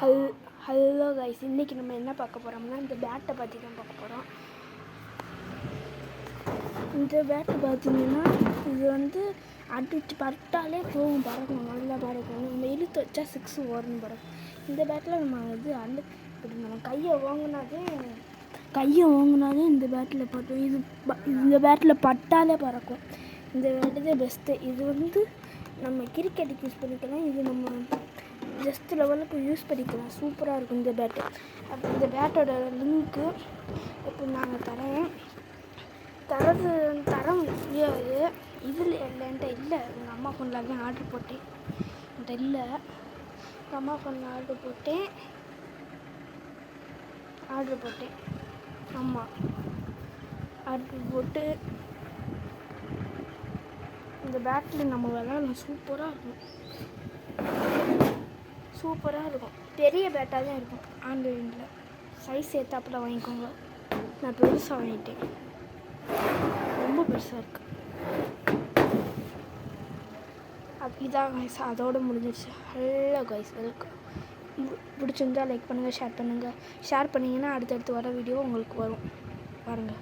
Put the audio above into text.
Hello guys, இன்றைக்கி நம்ம என்ன பார்க்க போகிறோம்னா இந்த பேட்டை பற்றி தான் பார்க்க போகிறோம். இந்த பேட்டை பார்த்தீங்கன்னா இது அடிச்சு பட்டாலே போகும், பறக்கும், நல்லா பறக்கும். நம்ம இழுத்து வச்சா 6 ஓரணும் பறக்கும். இந்த பேட்டில் நம்ம இப்படி நம்ம கையை ஓங்கினாலே இந்த பேட்டில் பட்டும். இந்த பேட்டில் பட்டாலே பறக்கும். இந்த பேட்டு தான் பெஸ்ட்டு. இது நம்ம கிரிக்கெட்டுக்கு யூஸ் பண்ணிக்கலாம். இது நம்ம ஜஸ்ட் லெவலுக்கு யூஸ் பண்ணிக்கலாம். சூப்பராக இருக்கும் இந்த பேட்டு. அப்போ இந்த பேட்டோட லிங்க்கு இப்போ நாங்கள் தர முடியாது. இதில் என்கிட்ட இல்லை. எங்கள் அம்மா ஃபோனில் தான் ஆர்டர் போட்டேன். என்கிட்ட இல்லை. எங்கள் அம்மா ஃபோனில் ஆர்டர் போட்டேன். ஆமாம், ஆர்டர் போட்டு இந்த பேட்டில் நம்ம விளாட்லாம். சூப்பராக இருக்கும். பெரிய பேட்டாக தான் இருக்கும். ஆன்லைனில் சைஸ் ஏற்றாப்புல வாங்கிக்கோங்க. நான் பெருசாக வாங்கிட்டேன். ரொம்ப பெருசாக இருக்குது. இதான் கைஸ், அதோடு முடிஞ்சிடுச்சு. Hello guys, welcome. பிடிச்சிருந்தா லைக் பண்ணுங்கள், ஷேர் பண்ணிங்கன்னா அடுத்தடுத்து வர வீடியோ உங்களுக்கு வரும் பாருங்கள்.